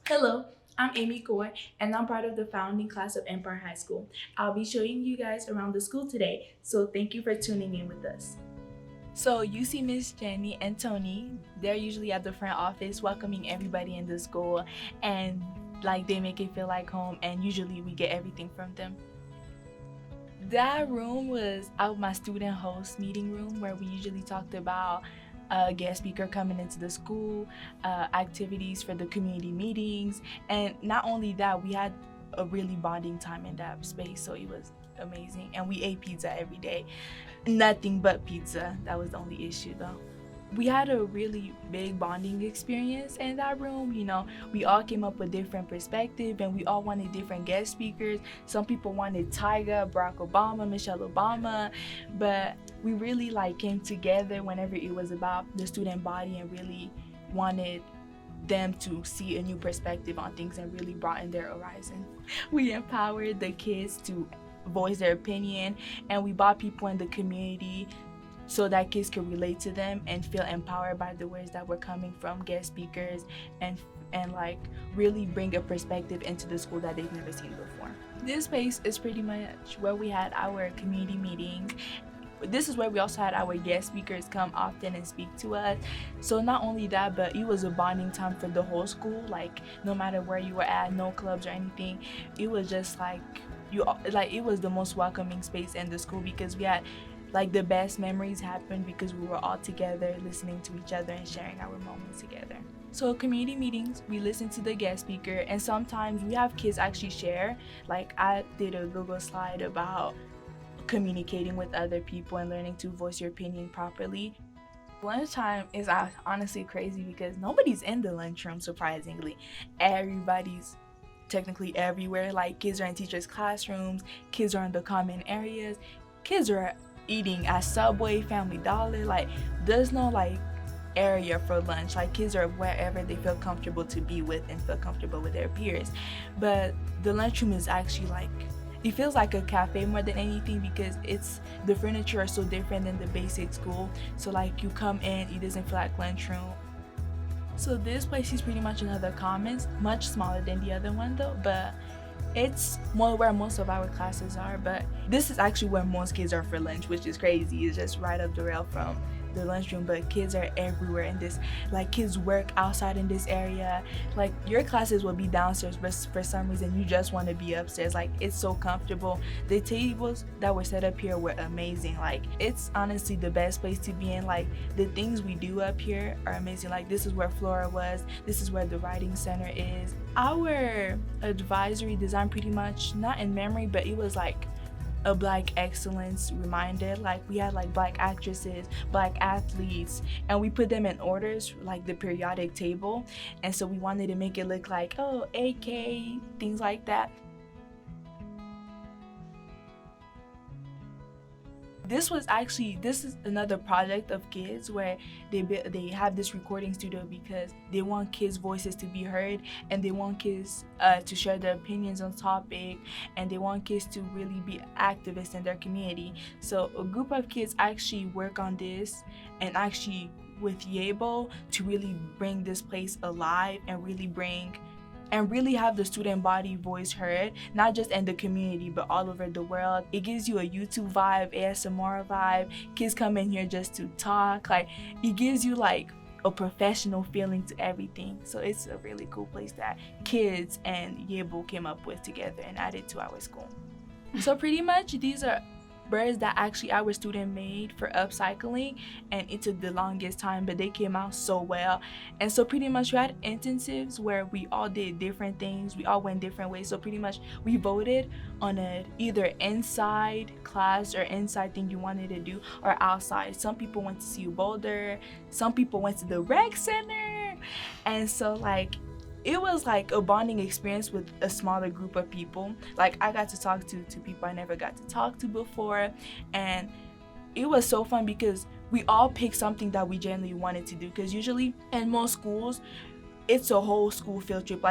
Hello, I'm Amy Coy, and I'm part of the founding class of Empire High School. I'll be showing you guys around the school today, so thank you for tuning in with us. So you see Miss Jenny and Tony, they're usually at the front office welcoming everybody in the school, and like they make it feel like home, and usually we get everything from them. That room was my student host meeting room where we usually talked about a guest speaker coming into the school, activities for the community meetings, and not only that, we had a really bonding time in that space, so it was amazing. And we ate pizza every day. Nothing but pizza. That was the only issue though. We had a really big bonding experience in that room. We all came up with different perspectives and we all wanted different guest speakers. Some people wanted Tyga, Barack Obama, Michelle Obama, but we really came together whenever it was about the student body and really wanted them to see a new perspective on things and really broaden their horizon. We empowered the kids to voice their opinion, and we brought people in the community so that kids could relate to them and feel empowered by the words that were coming from guest speakers, and really bring a perspective into the school that they've never seen before. This space is pretty much where we had our community meetings. This is where we also had our guest speakers come often and speak to us. So not only that, but it was a bonding time for the whole school. No matter where you were at, no clubs or anything, it was just it was the most welcoming space in the school, because we had the best memories happened because we were all together listening to each other and sharing our moments together. So community meetings, we listen to the guest speaker, and sometimes we have kids actually share. I did a Google slide about communicating with other people and learning to voice your opinion properly. Lunchtime is honestly crazy because nobody's in the lunchroom, surprisingly. Everybody's technically everywhere. Kids are in teachers' classrooms, kids are in the common areas, kids are eating at Subway, Family Dollar. There's no area for lunch. Kids are wherever they feel comfortable to be with and feel comfortable with their peers. But the lunchroom is actually it feels like a cafe more than anything, because the furniture are so different than the basic school. So you come in, it doesn't feel like lunchroom. So this place is pretty much another commons, much smaller than the other one though, but it's more where most of our classes are. But this is actually where most kids are for lunch, which is crazy. It's just right up the rail from the lunchroom, but kids are everywhere in this. Kids work outside in this area. Your classes will be downstairs, but for some reason you just want to be upstairs. It's so comfortable. The tables that were set up here were amazing. It's honestly the best place to be in. The things we do up here are amazing. This is where Flora was, this is where the writing center is. Our advisory design pretty much not in memory, but it was a Black excellence reminder. We had Black actresses, Black athletes, and we put them in orders, the periodic table. And so we wanted to make it look AK, things like that. This is another project of kids where they have this recording studio because they want kids' voices to be heard, and they want kids to share their opinions on topic, and they want kids to really be activists in their community. So a group of kids actually work on this, and actually with Yabo to really bring this place alive and really have the student body voice heard, not just in the community, but all over the world. It gives you a YouTube vibe, ASMR vibe. Kids come in here just to talk. It gives you a professional feeling to everything. So it's a really cool place that kids and Yebo came up with together and added to our school. So pretty much these are birds that actually our student made for upcycling, and it took the longest time, but they came out so well. And so pretty much we had intensives where we all did different things, we all went different ways. So pretty much we voted on either inside class or inside thing you wanted to do, or outside. Some people went to see Boulder, some people went to the rec center, and so it was a bonding experience with a smaller group of people. I got to talk to people I never got to talk to before, and it was so fun because we all picked something that we genuinely wanted to do. Because usually in most schools, it's a whole school field trip,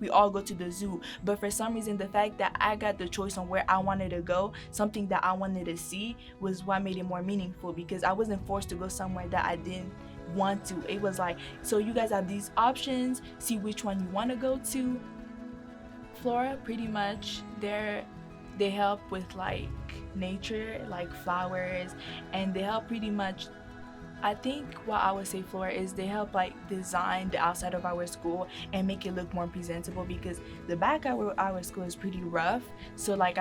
we all go to the zoo. But for some reason, the fact that I got the choice on where I wanted to go, something that I wanted to see, was what made it more meaningful, because I wasn't forced to go somewhere that I didn't want to. It was like, so you guys have these options, see which one you want to go to. Flora, pretty much, they help with like nature, like flowers, and they help pretty much, I think what I would say for is they help like design the outside of our school and make it look more presentable, because the back of our school is pretty rough. So like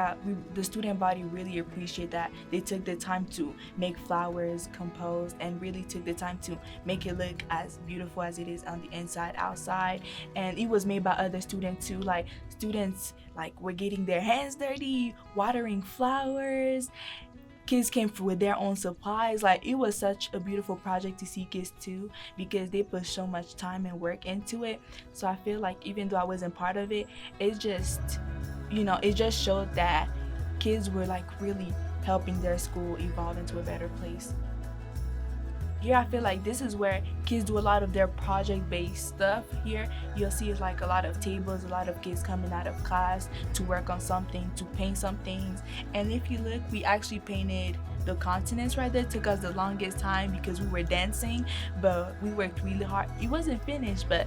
the student body really appreciate that they took the time to make flowers, compose, and really took the time to make it look as beautiful as it is on the inside, outside. And it was made by other students too. Like students like were getting their hands dirty, watering flowers. Kids came with their own supplies. Like it was such a beautiful project to see kids too, because they put so much time and work into it. So I feel like even though I wasn't part of it, it just, it just showed that kids were like really helping their school evolve into a better place. Here I feel like this is where kids do a lot of their project-based stuff. Here you'll see like a lot of tables, a lot of kids coming out of class to work on something, to paint some things. And if you look, we actually painted the continents right there. It took us the longest time because we were dancing, but we worked really hard. It wasn't finished, but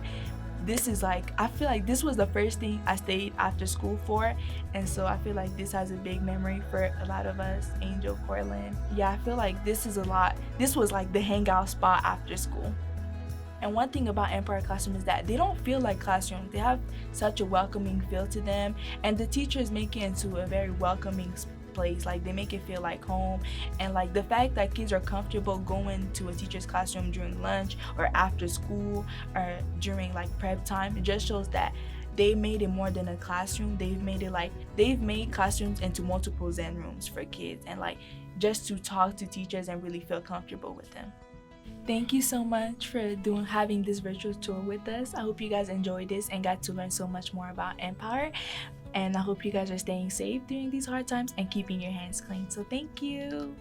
this is like, I feel like this was the first thing I stayed after school for, and so I feel like this has a big memory for a lot of us. Angel, Cortland, yeah, I feel like this was like the hangout spot after school. And one thing about Empire Classroom is that they don't feel like classrooms. They have such a welcoming feel to them, and the teachers make it into a very welcoming place. Like they make it feel like home, and like the fact that kids are comfortable going to a teacher's classroom during lunch or after school or during like prep time, it just shows that they made it more than a classroom. They've made classrooms into multiple Zen rooms for kids, and like just to talk to teachers and really feel comfortable with them. Thank you so much for having this virtual tour with us. I hope you guys enjoyed this and got to learn so much more about Empire. And I hope you guys are staying safe during these hard times and keeping your hands clean. So thank you.